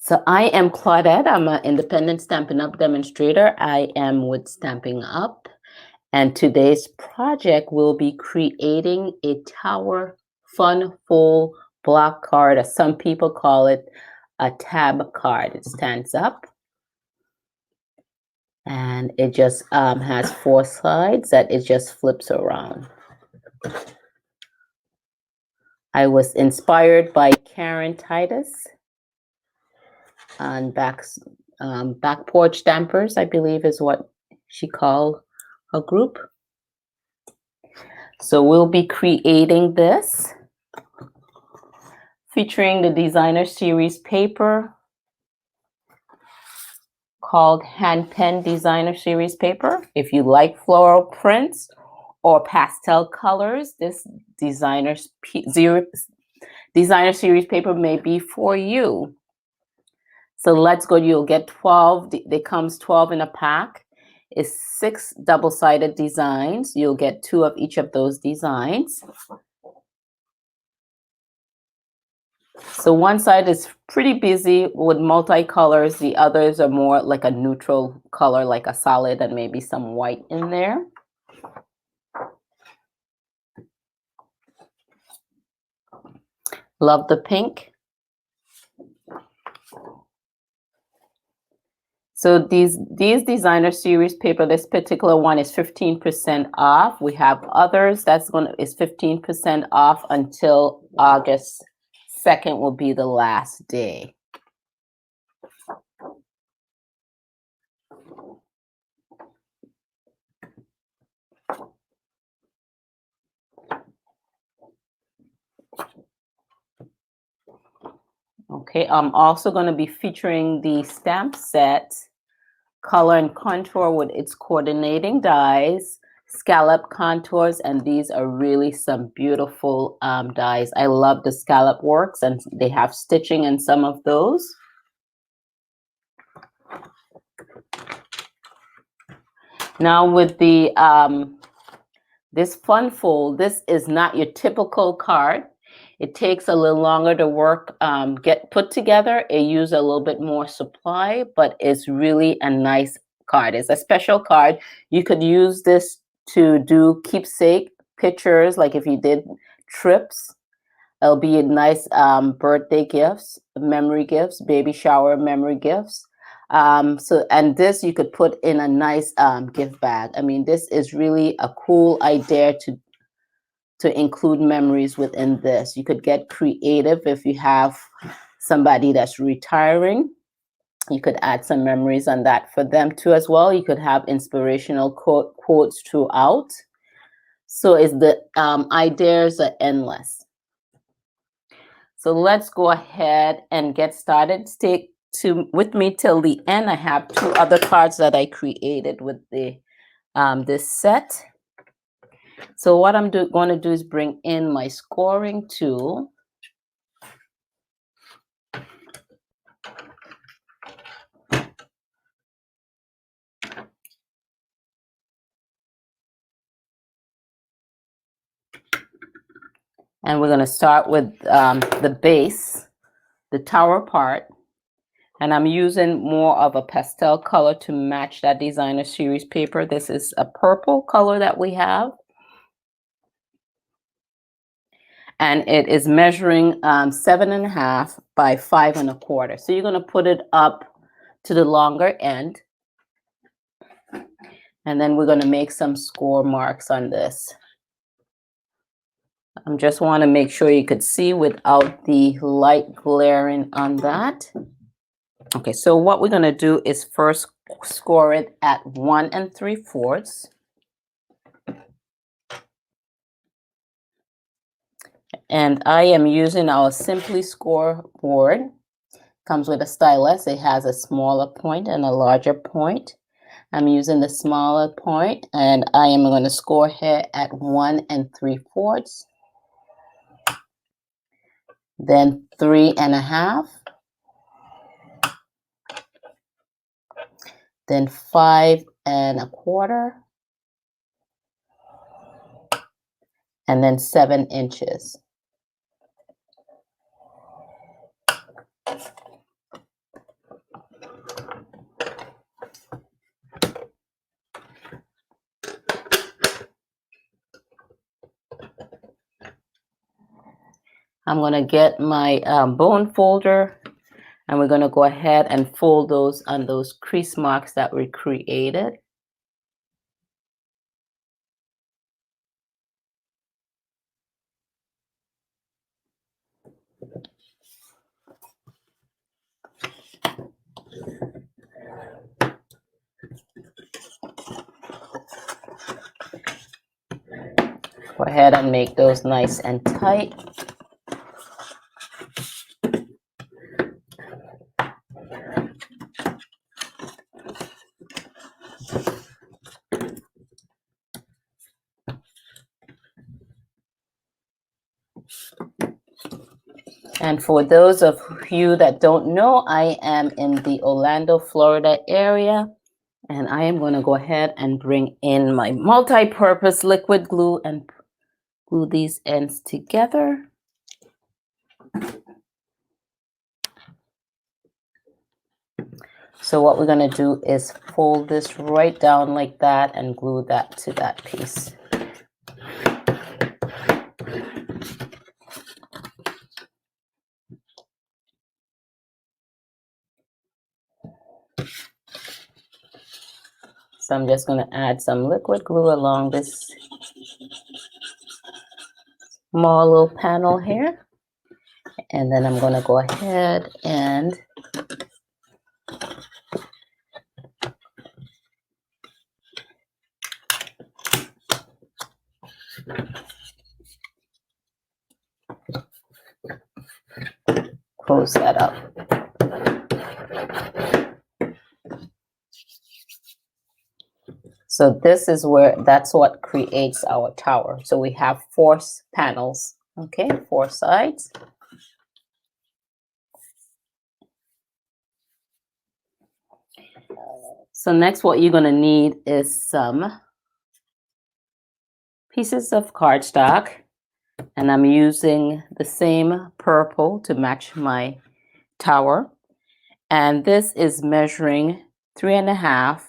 So I am Claudette. I'm an independent Stampin' Up! Demonstrator. I am with Stamping Up. And today's project will be creating a tower fun full block card, as some people call it, a tab card. It stands up and it just has 4 sides that it just flips around. I was inspired by Karen Titus on back porch stampers, I believe is what she called her group. So we'll be creating this featuring the designer series paper called hand pen designer series paper. If you like floral prints or pastel colors, this designer series paper may be for you. So let's go. You'll get 12. It comes 12 in a pack. It's 6 double-sided designs. You'll get 2 of each of those designs. So one side is pretty busy with multicolors. The others are more like a neutral color, like a solid and maybe some white in there. Love the pink. So these designer series paper, this particular one is 15% off. We have others that's is 15% off until August 2nd will be the last day. Okay, I'm also going to be featuring the stamp set, color and contour with its coordinating dies, scallop contours, and these are really some beautiful dies. I love the scallop works, and they have stitching in some of those. Now with the this fun fold, this is not your typical card. It takes a little longer to work, get put together. It uses a little bit more supply, but it's really a nice card. It's a special card. You could use this to do keepsake pictures, like if you did trips. It'll be a nice birthday gifts, memory gifts, baby shower memory gifts. And this you could put in a nice gift bag. I mean, this is really a cool idea to include memories within this. You could get creative if you have somebody that's retiring. You could add some memories on that for them too as well. You could have inspirational quotes throughout. So the ideas are endless. So let's go ahead and get started. Stay with me till the end. I have 2 other cards that I created with the this set. So what I'm going to do is bring in my scoring tool. And we're going to start with the base, the tower part. And I'm using more of a pastel color to match that designer series paper. This is a purple color that we have. And it is measuring 7.5 by 5.25. So you're going to put it up to the longer end. And then we're going to make some score marks on this. I just want to make sure you could see without the light glaring on that. Okay, so what we're going to do is first score it at 1 3/4. And I am using our Simply Score board. Comes with a stylus. It has a smaller point and a larger point. I'm using the smaller point, and I am going to score here at 1 3/4. Then 3.5. Then 5.25. And then 7 inches. I'm going to get my bone folder, and we're going to go ahead and fold those on those crease marks that we created. Go ahead and make those nice and tight. And for those of you that don't know, I am in the Orlando, Florida area, and I am going to go ahead and bring in my multi-purpose liquid glue and glue these ends together. So what we're going to do is fold this right down like that and glue that to that piece. So I'm just going to add some liquid glue along this small little panel here. And then I'm going to go ahead and close that up. So this is that's what creates our tower. So we have 4 panels, okay, 4 sides. So next what you're going to need is some pieces of cardstock, and I'm using the same purple to match my tower. And this is measuring 3.5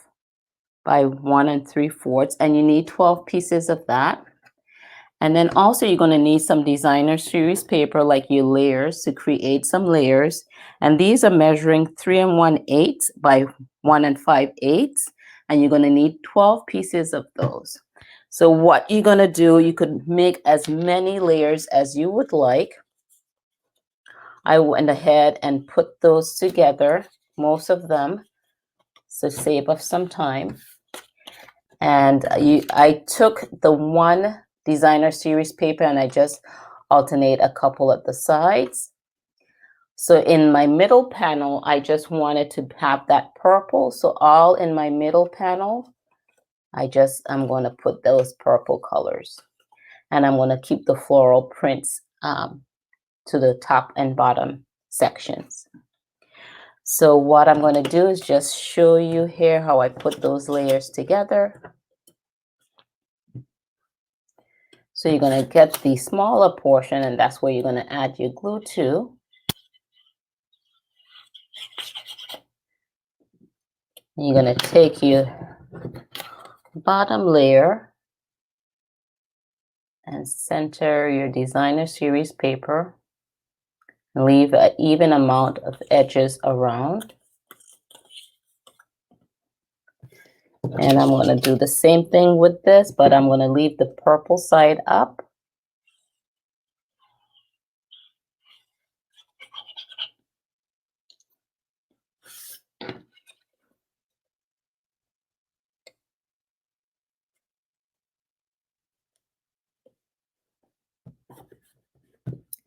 by 1 3/4, and you need 12 pieces of that. And then also you're going to need some designer series paper, like your layers, to create some layers. And these are measuring 3 1/8 by 1 5/8, and you're going to need 12 pieces of those. So what you're going to do, you could make as many layers as you would like. I went ahead and put those together, most of them, to save us some time. And I took the one designer series paper and I just alternate a couple at the sides. So in my middle panel, I just wanted to have that purple. So all in my middle panel, I'm going to put those purple colors. And I'm going to keep the floral prints to the top and bottom sections. So what I'm going to do is just show you here how I put those layers together. So you're going to get the smaller portion, and that's where you're going to add your glue to. You're going to take your bottom layer and center your designer series paper. Leave an even amount of edges around. And I'm going to do the same thing with this, but I'm going to leave the purple side up.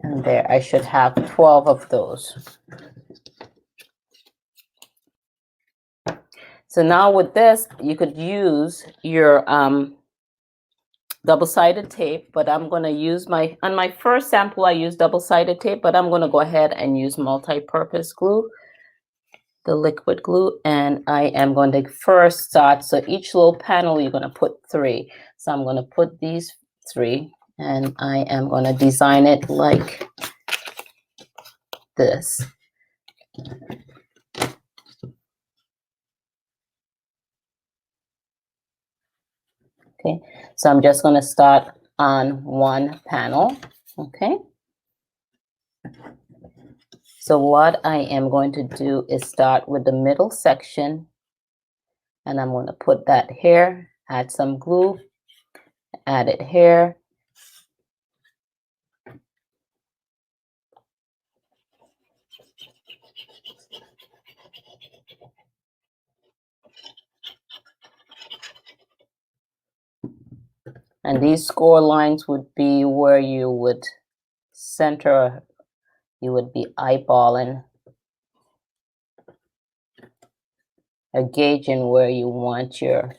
And there, I should have 12 of those. So now with this, you could use your double-sided tape, but I'm going to use on my first sample, I used double-sided tape, but I'm going to go ahead and use multi-purpose glue, the liquid glue, and I am going to first start. So each little panel, you're going to put 3. So I'm going to put these 3, and I am going to design it like this. Okay, so I'm just going to start on one panel. Okay, So what I am going to do is start with the middle section, and I'm going to put that here, add some glue, add it here. And these score lines would be where you would center, you would be eyeballing or gauging where you want your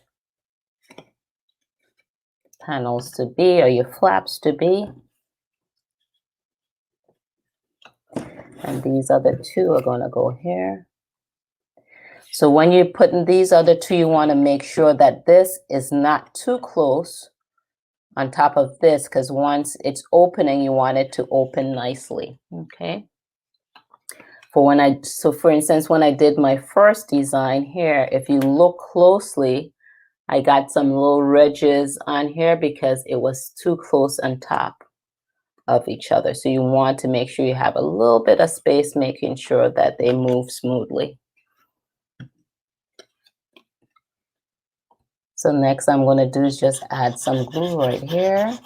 panels to be or your flaps to be. And these other two are going to go here. So when you're putting these other two, you want to make sure that this is not too close on top of this, because once it's opening, you want it to open nicely. Okay. So for instance, when I did my first design here, if you look closely, I got some little ridges on here because it was too close on top of each other. So you want to make sure you have a little bit of space, making sure that they move smoothly. So next I'm going to do is just add some glue right here.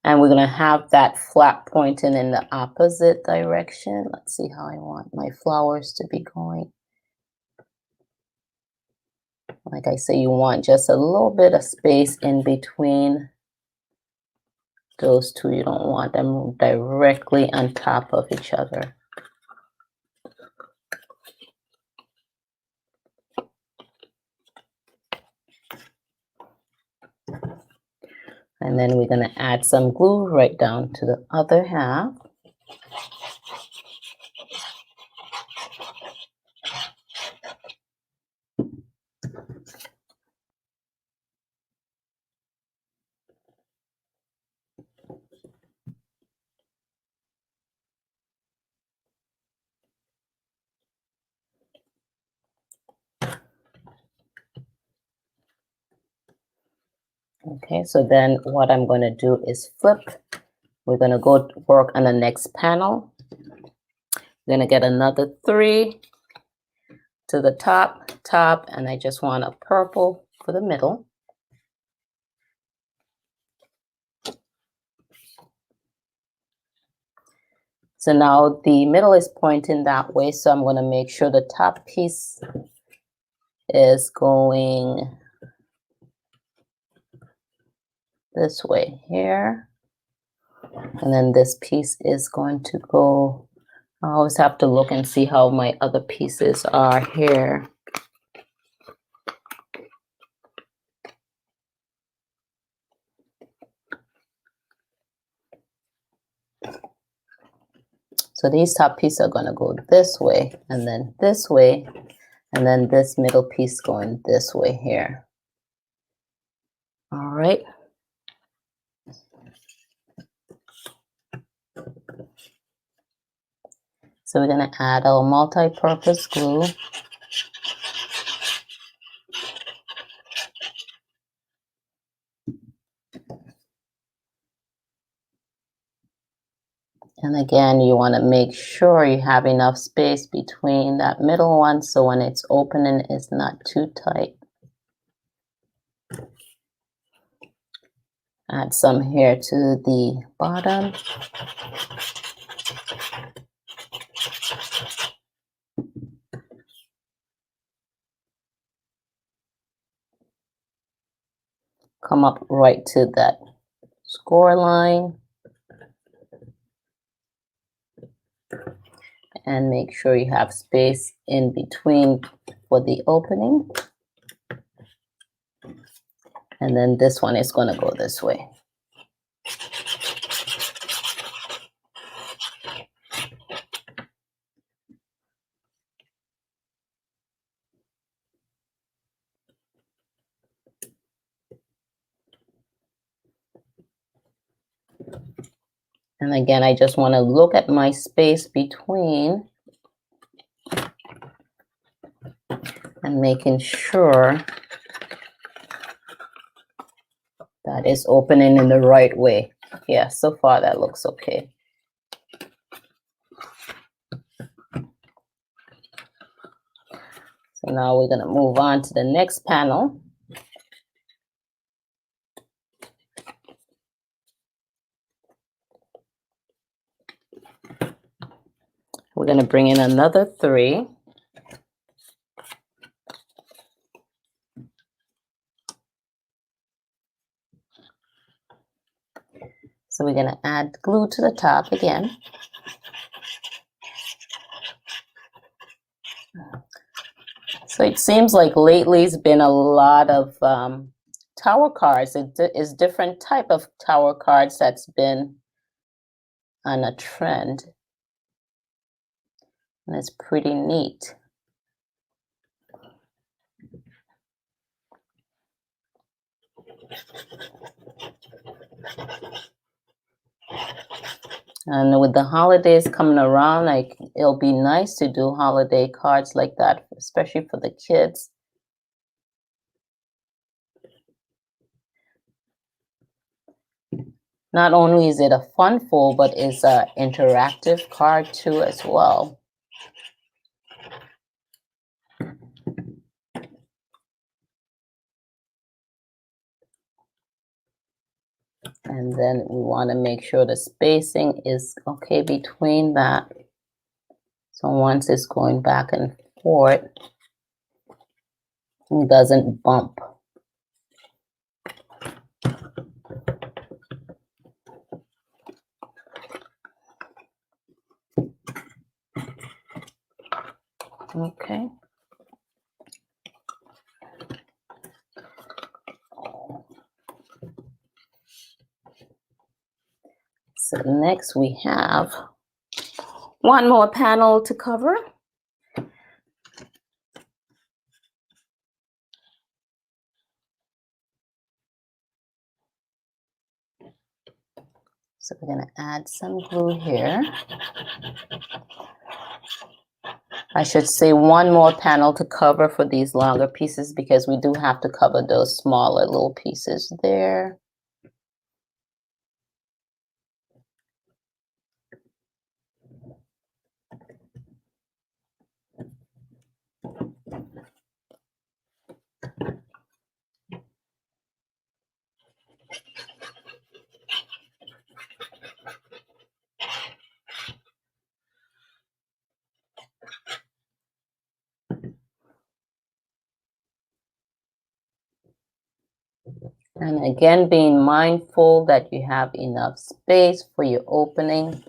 And we're going to have that flap pointing in the opposite direction. Let's see how I want my flowers to be going. Like I say, you want just a little bit of space in between those two. You don't want them directly on top of each other. And then we're going to add some glue right down to the other half. Okay, so then what I'm going to do is flip. We're going to go work on the next panel. We're going to get another 3 to the top, and I just want a purple for the middle. So now the middle is pointing that way, so I'm going to make sure the top piece is going this way here. And then this piece is going to go, I always have to look and see how my other pieces are here. So these top pieces are going to go this way, and then this way, and then this middle piece going this way here. All right. So we're going to add our multi-purpose glue. And again, you want to make sure you have enough space between that middle one so when it's opening, it's not too tight. Add some here to the bottom. Come up right to that score line. And make sure you have space in between for the opening. And then this one is going to go this way. And again, I just want to look at my space between and making sure that it's opening in the right way. Yeah, so far that looks okay. So now we're going to move on to the next panel. We're going to bring in another 3. So we're going to add glue to the top again. So it seems like lately it's been a lot of tower cards. It is different type of tower cards that's been on a trend. And it's pretty neat. And with the holidays coming around, like it'll be nice to do holiday cards like that, especially for the kids. Not only is it a fun fold, but it's an interactive card too as well. And then we want to make sure the spacing is okay between that. So once it's going back and forth, it doesn't bump. Okay. So next we have one more panel to cover. So we're going to add some glue here. I should say one more panel to cover for these longer pieces because we do have to cover those smaller little pieces there. And again, being mindful that you have enough space for your opening.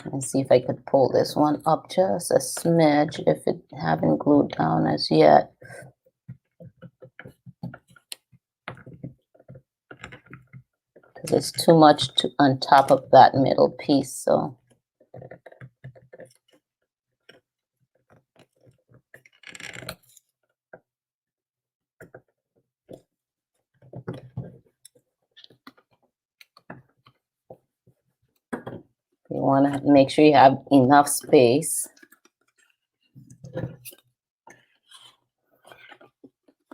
Let's see if I could pull this one up just a smidge if it haven't glued down as yet. Because it's too much on top of that middle piece, so. You want to make sure you have enough space.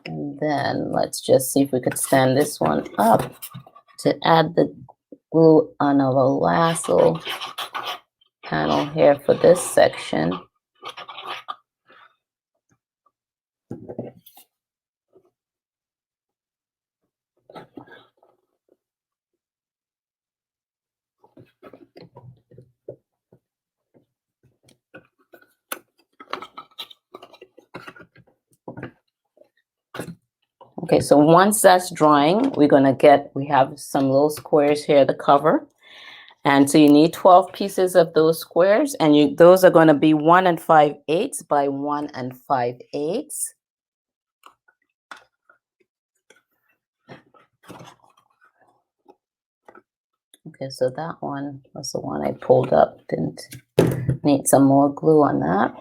And then let's just see if we could stand this one up to add the glue on our last little panel here for this section. Okay, so once that's drying, we have some little squares here to cover. And so you need 12 pieces of those squares, and those are going to be 1 5/8 by 1 5/8. Okay, so that one was the one I pulled up. Didn't need some more glue on that.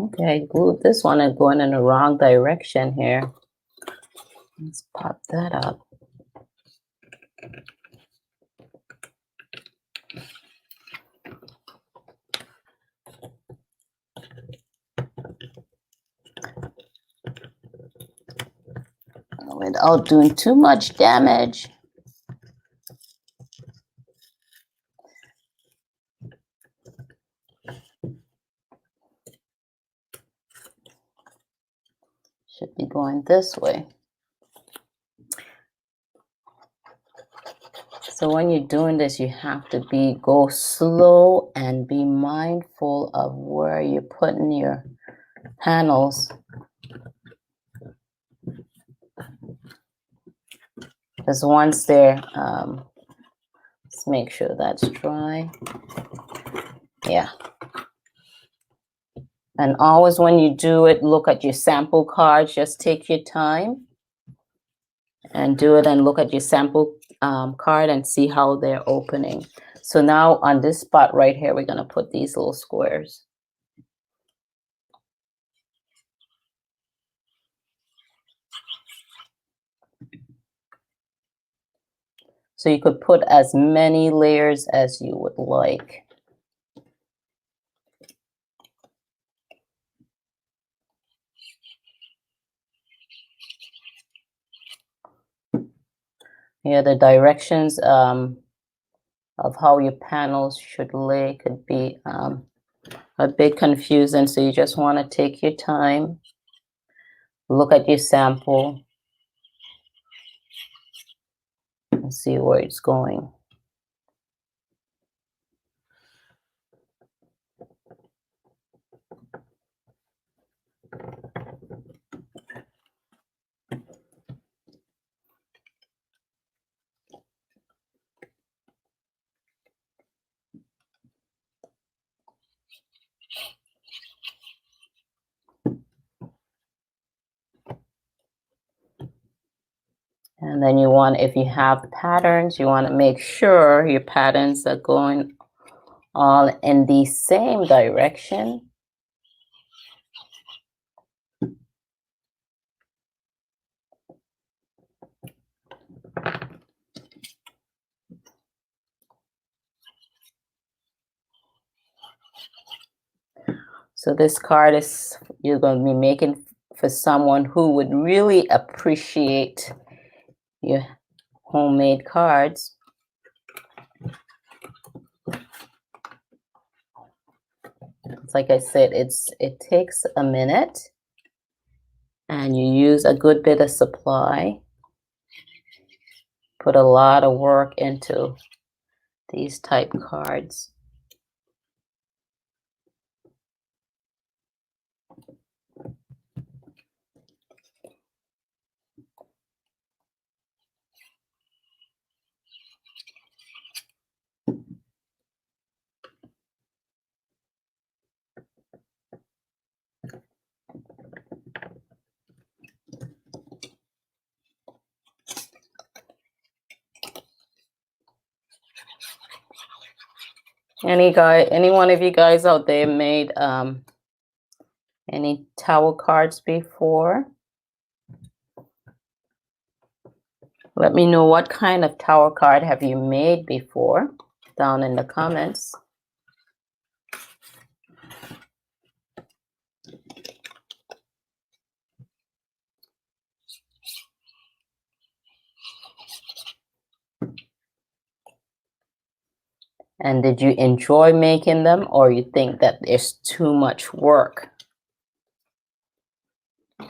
Okay, I glued this one and going in the wrong direction here. Let's pop that up. Without doing too much damage. Should be going this way. So when you're doing this, you have to go slow and be mindful of where you're putting your panels. Because once they're, let's make sure that's dry. Yeah. And always when you do it, look at your sample cards. Just take your time and do it and look at your sample card and see how they're opening. So now on this spot right here, we're going to put these little squares. So you could put as many layers as you would like. Yeah, the directions of how your panels should lay could be a bit confusing. So you just want to take your time, look at your sample, and see where it's going. And then you want, if you have patterns, you want to make sure your patterns are going all in the same direction. So this card is, you're going to be making for someone who would really appreciate your homemade cards. Like I said, it takes a minute and you use a good bit of supply. Put a lot of work into these type cards. Any one of you guys out there made any tower cards before? Let me know what kind of tower card have you made before down in the comments. And did you enjoy making them, or you think that there's too much work? I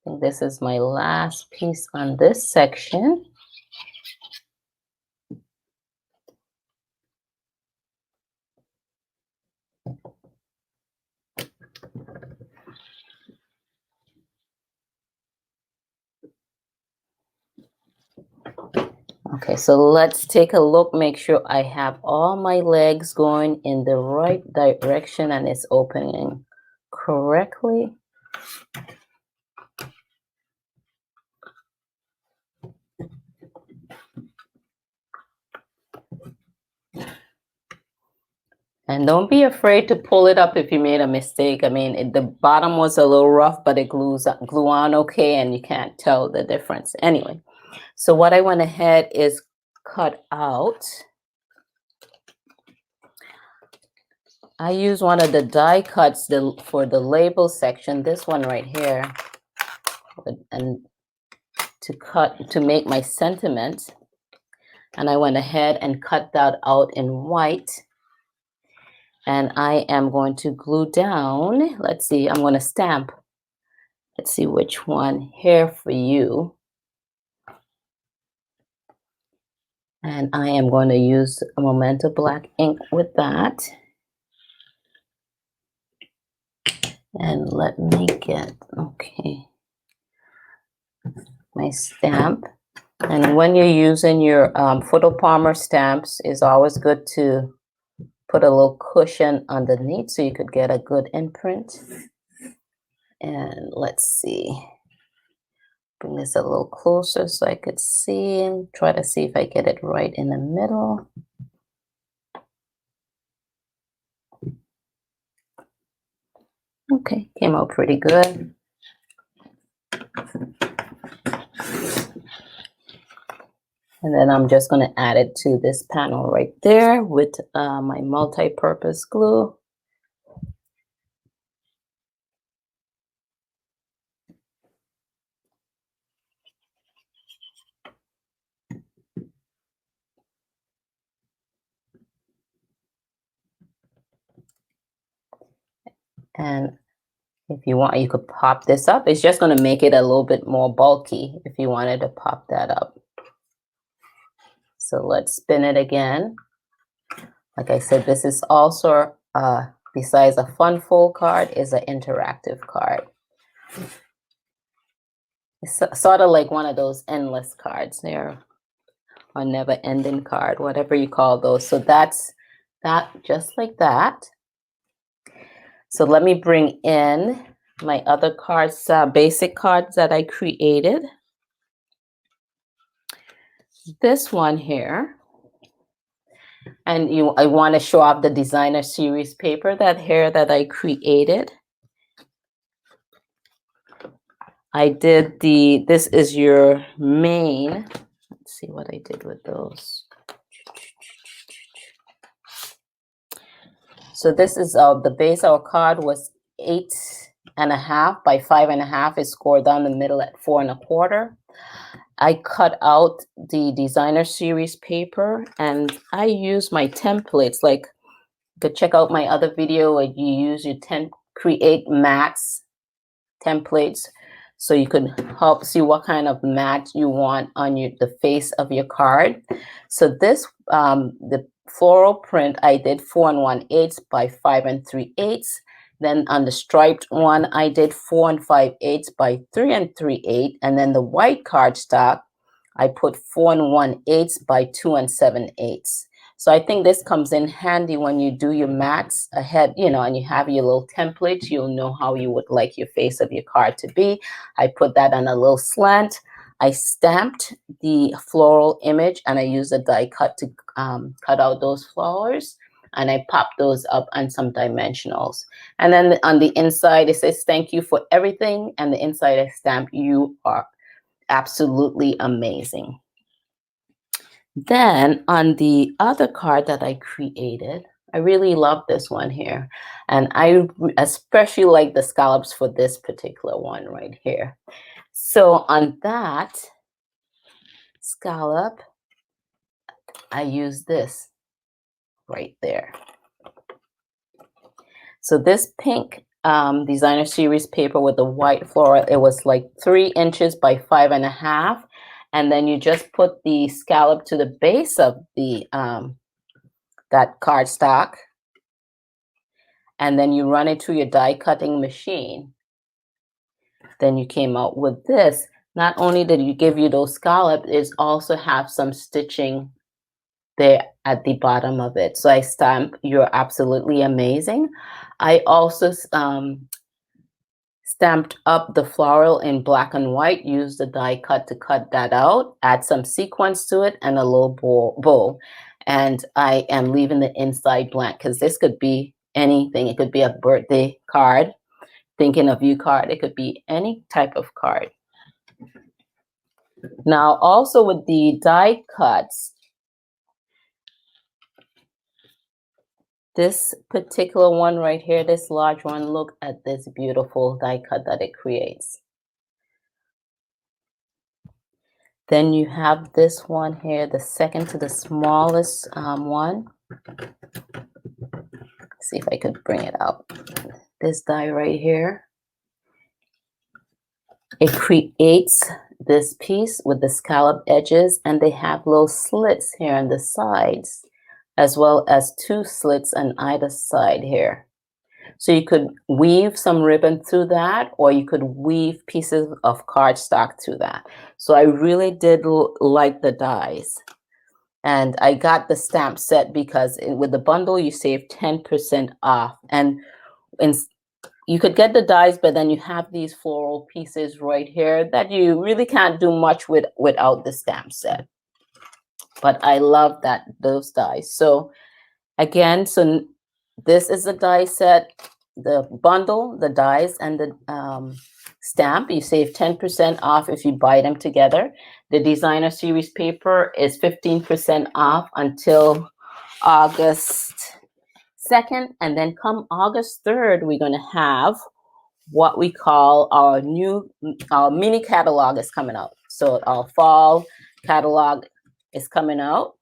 think this is my last piece on this section. Okay, so let's take a look, make sure I have all my legs going in the right direction and it's opening correctly. And don't be afraid to pull it up if you made a mistake. I mean, the bottom was a little rough, but it glue on okay, and you can't tell the difference. Anyway, so what I went ahead is cut out. I use one of the die cuts for the label section, this one right here, and to make my sentiment. And I went ahead and cut that out in white. And I am going to glue down. Let's see, I'm going to stamp. Let's see which one here for you. And I am going to use a Memento black ink with that. And let me get, okay, my stamp. And when you're using your photo palmer stamps, it's always good to put a little cushion underneath so you could get a good imprint. And let's see, bring this a little closer so I could see and try to see if I get it right in the middle. Okay, came out pretty good. And then I'm just going to add it to this panel right there with my multi-purpose glue. And if you want, you could pop this up. It's just going to make it a little bit more bulky if you wanted to pop that up. So let's spin it again. Like I said, this is also, besides a fun fold card, is an interactive card. It's sort of like one of those endless cards there, or never-ending card, whatever you call those. So that's that, just like that. So let me bring in my other cards, basic cards that I created. This one here. And I want to show off the designer series paper, that here that I created. I did this is your main. Let's see what I did with those. So this is the base of our card was 8.5 by 5.5. It's scored down the middle at 4 1/4. I cut out the designer series paper and I use my templates. Like, you could check out my other video where you use your create mats templates, so you could help see what kind of mat you want on the face of your card. So this the floral print I did 4 1/8 by 5 3/8. Then on the striped one I did 4 5/8 by 3 3/8, and then the white cardstock I put 4 1/8 by 2 7/8. So I think this comes in handy when you do your mats ahead, and you have your little templates. You'll know how you would like your face of your card to be. I put that on a little slant. I stamped the floral image and I used a die cut to cut out those flowers. And I popped those up on some dimensionals. And then on the inside, it says, "Thank you for everything." And the inside I stamp, "You are absolutely amazing." Then on the other card that I created, I really love this one here. And I especially like the scallops for this particular one right here. So on that scallop, I use this right there. So this pink designer series paper with the white floral, it was like 3 inches by 5.5. And then you just put the scallop to the base of the that cardstock, and then you run it through your die cutting machine. Then you came out with this. Not only did you give you those scallops, it also have some stitching there at the bottom of it. So I stamp "You're absolutely amazing." I also stamped up the floral in black and white, used the die cut to cut that out, add some sequins to it, and a little bow. And I am leaving the inside blank because this could be anything. It could be a birthday card, thinking of you card. It could be any type of card. Now, also with the die cuts, this particular one right here, this large one, look at this beautiful die cut that it creates. Then you have this one here, the second to the smallest one. Let's see if I could bring it out. This die right here. It creates this piece with the scallop edges, and they have little slits here on the sides, as well as 2 slits on either side here. So you could weave some ribbon through that, or you could weave pieces of cardstock through that. So I really did like the dies. And I got the stamp set because with the bundle, you save 10% off. And you could get the dies, but then you have these floral pieces right here that you really can't do much with without the stamp set. But I love those dies. So again, so this is the die set, the bundle, the dies, and the stamp. You save 10% off if you buy them together. The designer series paper is 15% off until August 2nd. And then come August 3rd, we're going to have what we call our mini catalog is coming out. So our fall catalog is coming out.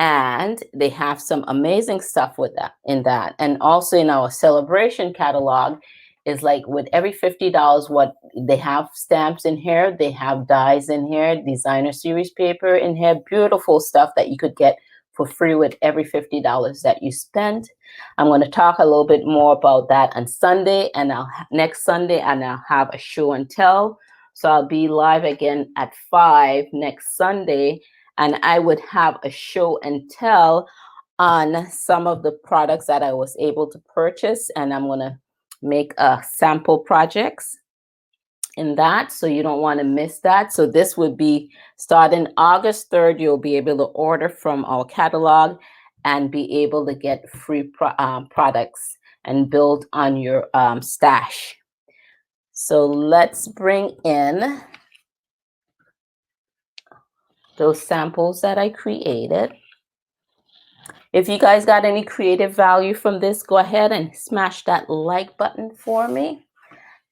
And they have some amazing stuff with that and also in our celebration catalog is like with every $50 what they have stamps in here, they have dies in here, designer series paper in here, beautiful stuff that you could get for free with every $50 that you spend. I'm going to talk a little bit more about that on Sunday, and next Sunday, and I'll have a show and tell. So I'll be live again at 5 next Sunday. And I would have a show and tell on some of the products that I was able to purchase. And I'm going to make sample projects in that. So you don't want to miss that. So this would be starting August 3rd. You'll be able to order from our catalog and be able to get free products and build on your stash. So let's bring in those samples that I created. If you guys got any creative value from this, go ahead and smash that like button for me.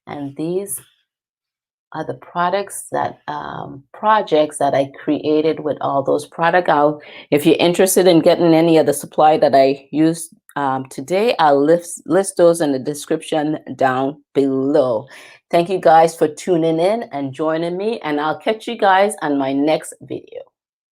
And these are the projects that I created with all those products. If you're interested in getting any of the supply that I used today, I'll list those in the description down below. Thank you guys for tuning in and joining me, and I'll catch you guys on my next video.